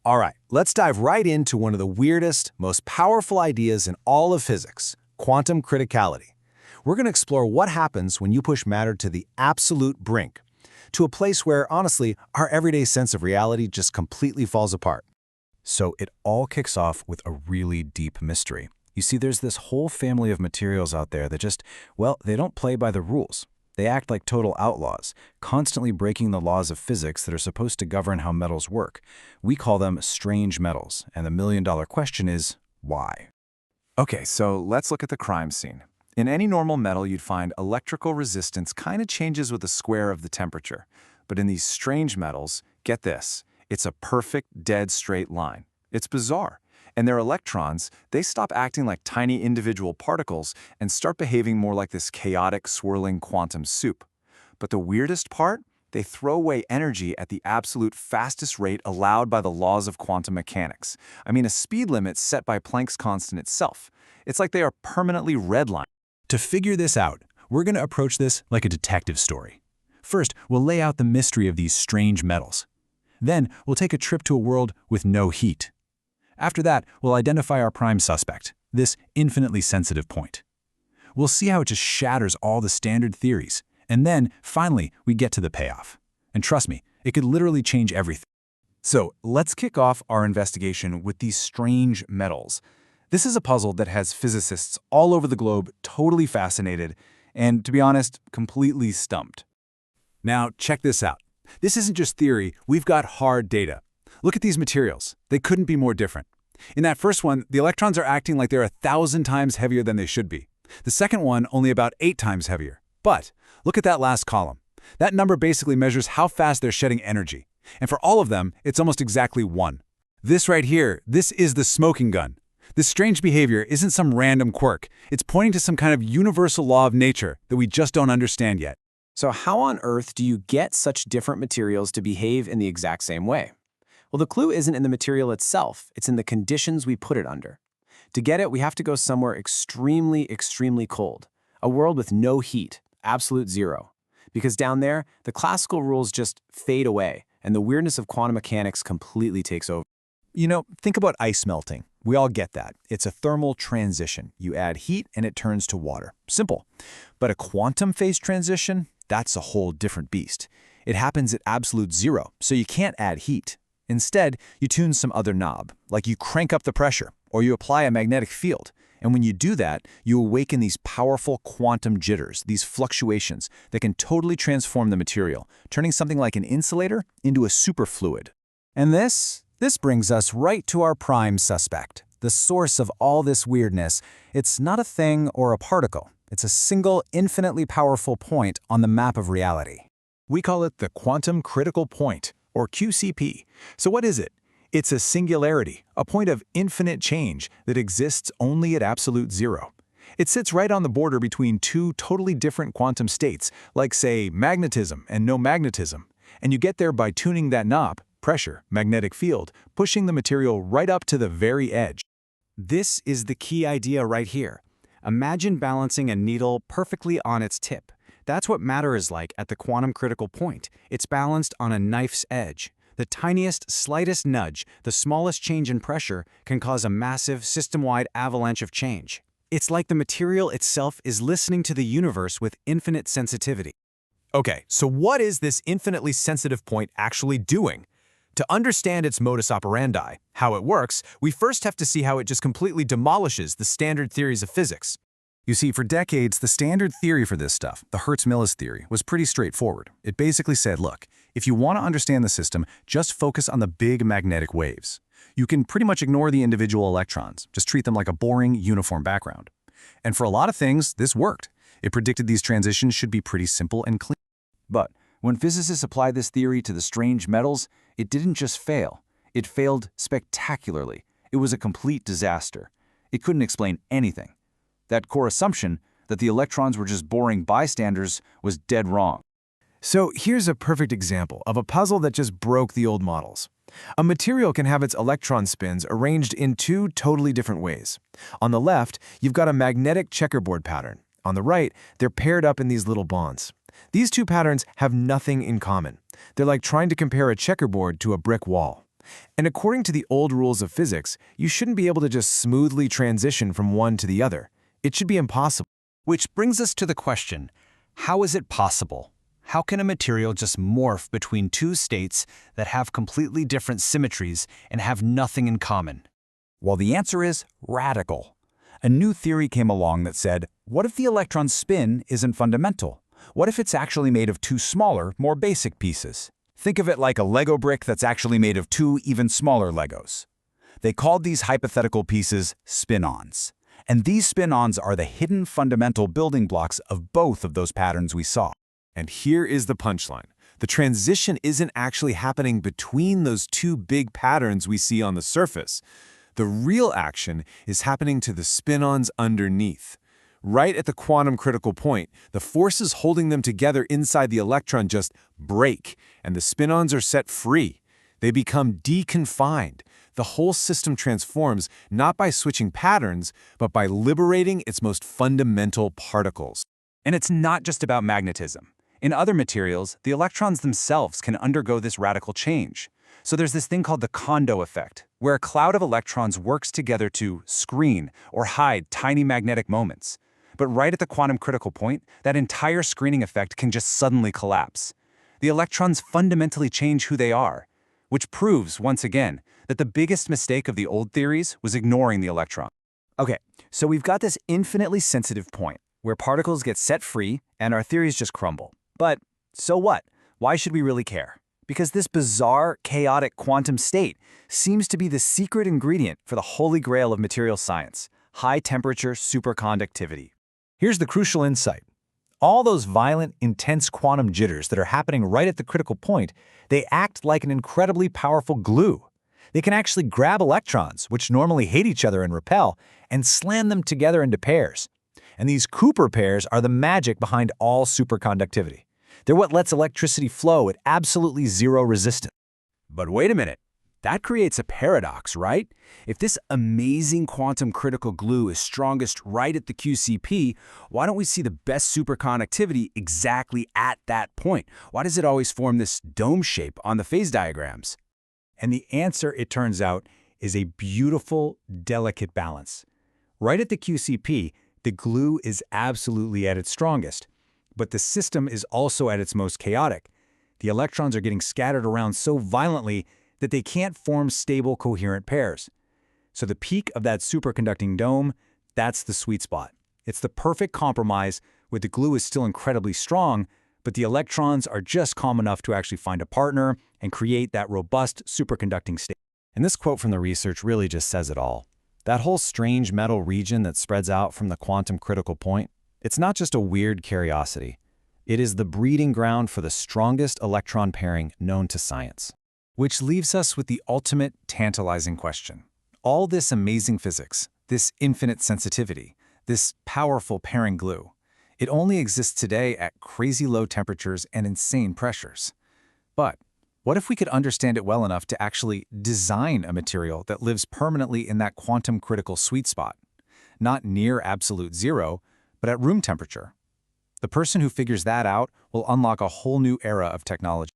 All right, let's dive right into one of the weirdest, most powerful ideas in all of physics, quantum criticality. We're going to explore what happens when you push matter to the absolute brink, to a place where, honestly, our everyday sense of reality just completely falls apart. So it all kicks off with a really deep mystery. You see, there's this whole family of materials out there that just, well, they don't play by the rules. They act like total outlaws, constantly breaking the laws of physics that are supposed to govern how metals work. We call them strange metals, and the million-dollar question is, why? Okay, so let's look at the crime scene. In any normal metal, you'd find electrical resistance kind of changes with the square of the temperature. But in these strange metals, get this, it's a perfect, dead straight line. It's bizarre. And their electrons, they stop acting like tiny individual particles and start behaving more like this chaotic, swirling quantum soup. But the weirdest part? They throw away energy at the absolute fastest rate allowed by the laws of quantum mechanics. I mean, a speed limit set by Planck's constant itself. It's like they are permanently redlined. To figure this out, we're going to approach this like a detective story. First, we'll lay out the mystery of these strange metals. Then, we'll take a trip to a world with no heat. After that, we'll identify our prime suspect, this infinitely sensitive point. We'll see how it just shatters all the standard theories, and then, finally, we get to the payoff. And trust me, it could literally change everything. So, let's kick off our investigation with these strange metals. This is a puzzle that has physicists all over the globe totally fascinated and, to be honest, completely stumped. Now, check this out. This isn't just theory, we've got hard data. Look at these materials. They couldn't be more different. In that first one, the electrons are acting like they're 1,000 times heavier than they should be. The second one, only about 8 times heavier. But look at that last column. That number basically measures how fast they're shedding energy. And for all of them, it's almost exactly 1. This right here, this is the smoking gun. This strange behavior isn't some random quirk. It's pointing to some kind of universal law of nature that we just don't understand yet. So how on earth do you get such different materials to behave in the exact same way? Well, the clue isn't in the material itself, it's in the conditions we put it under. To get it, we have to go somewhere extremely, extremely cold. A world with no heat, absolute zero. Because down there, the classical rules just fade away, and the weirdness of quantum mechanics completely takes over. You know, think about ice melting. We all get that. It's a thermal transition. You add heat and it turns to water. Simple. But a quantum phase transition, that's a whole different beast. It happens at absolute zero, so you can't add heat. Instead, you tune some other knob, like you crank up the pressure, or you apply a magnetic field. And when you do that, you awaken these powerful quantum jitters, these fluctuations that can totally transform the material, turning something like an insulator into a superfluid. And this brings us right to our prime suspect, the source of all this weirdness. It's not a thing or a particle. It's a single, infinitely powerful point on the map of reality. We call it the quantum critical point, or QCP. So what is it? It's a singularity, a point of infinite change that exists only at absolute zero. It sits right on the border between two totally different quantum states, like, say, magnetism and no magnetism. And you get there by tuning that knob, pressure, magnetic field, pushing the material right up to the very edge. This is the key idea right here. Imagine balancing a needle perfectly on its tip. That's what matter is like at the quantum critical point. It's balanced on a knife's edge. The tiniest, slightest nudge, the smallest change in pressure, can cause a massive, system-wide avalanche of change. It's like the material itself is listening to the universe with infinite sensitivity. Okay, so what is this infinitely sensitive point actually doing? To understand its modus operandi, how it works, we first have to see how it just completely demolishes the standard theories of physics. You see, for decades, the standard theory for this stuff, the Hertz-Millis theory, was pretty straightforward. It basically said, look, if you want to understand the system, just focus on the big magnetic waves. You can pretty much ignore the individual electrons, just treat them like a boring, uniform background. And for a lot of things, this worked. It predicted these transitions should be pretty simple and clean. But when physicists applied this theory to the strange metals, it didn't just fail. It failed spectacularly. It was a complete disaster. It couldn't explain anything. That core assumption that the electrons were just boring bystanders was dead wrong. So here's a perfect example of a puzzle that just broke the old models. A material can have its electron spins arranged in two totally different ways. On the left, you've got a magnetic checkerboard pattern. On the right, they're paired up in these little bonds. These two patterns have nothing in common. They're like trying to compare a checkerboard to a brick wall. And according to the old rules of physics, you shouldn't be able to just smoothly transition from one to the other. It should be impossible. Which brings us to the question, how is it possible? How can a material just morph between two states that have completely different symmetries and have nothing in common? Well, the answer is radical. A new theory came along that said, what if the electron's spin isn't fundamental? What if it's actually made of two smaller, more basic pieces? Think of it like a Lego brick that's actually made of two even smaller Legos. They called these hypothetical pieces spin-ons. And these spin-ons are the hidden fundamental building blocks of both of those patterns we saw. And here is the punchline. The transition isn't actually happening between those two big patterns we see on the surface. The real action is happening to the spin-ons underneath. Right at the quantum critical point, the forces holding them together inside the electron just break, and the spin-ons are set free. They become deconfined. The whole system transforms not by switching patterns, but by liberating its most fundamental particles. And it's not just about magnetism. In other materials, the electrons themselves can undergo this radical change. So there's this thing called the Kondo effect, where a cloud of electrons works together to screen or hide tiny magnetic moments. But right at the quantum critical point, that entire screening effect can just suddenly collapse. The electrons fundamentally change who they are, which proves, once again, that the biggest mistake of the old theories was ignoring the electron. Okay, so we've got this infinitely sensitive point where particles get set free and our theories just crumble. But so what? Why should we really care? Because this bizarre, chaotic quantum state seems to be the secret ingredient for the holy grail of material science, high-temperature superconductivity. Here's the crucial insight. All those violent, intense quantum jitters that are happening right at the critical point, they act like an incredibly powerful glue. They can actually grab electrons, which normally hate each other and repel, and slam them together into pairs. And these Cooper pairs are the magic behind all superconductivity. They're what lets electricity flow at absolutely zero resistance. But wait a minute. That creates a paradox, right? If this amazing quantum critical glue is strongest right at the QCP, why don't we see the best superconductivity exactly at that point? Why does it always form this dome shape on the phase diagrams? And the answer, it turns out, is a beautiful, delicate balance. Right at the QCP, the glue is absolutely at its strongest, but the system is also at its most chaotic. The electrons are getting scattered around so violently that they can't form stable, coherent pairs. So the peak of that superconducting dome, that's the sweet spot. It's the perfect compromise where the glue is still incredibly strong, but the electrons are just calm enough to actually find a partner and create that robust superconducting state. And this quote from the research really just says it all. That whole strange metal region that spreads out from the quantum critical point, it's not just a weird curiosity. It is the breeding ground for the strongest electron pairing known to science. Which leaves us with the ultimate tantalizing question. All this amazing physics, this infinite sensitivity, this powerful pairing glue, it only exists today at crazy low temperatures and insane pressures. But what if we could understand it well enough to actually design a material that lives permanently in that quantum critical sweet spot? Not near absolute zero, but at room temperature. The person who figures that out will unlock a whole new era of technology.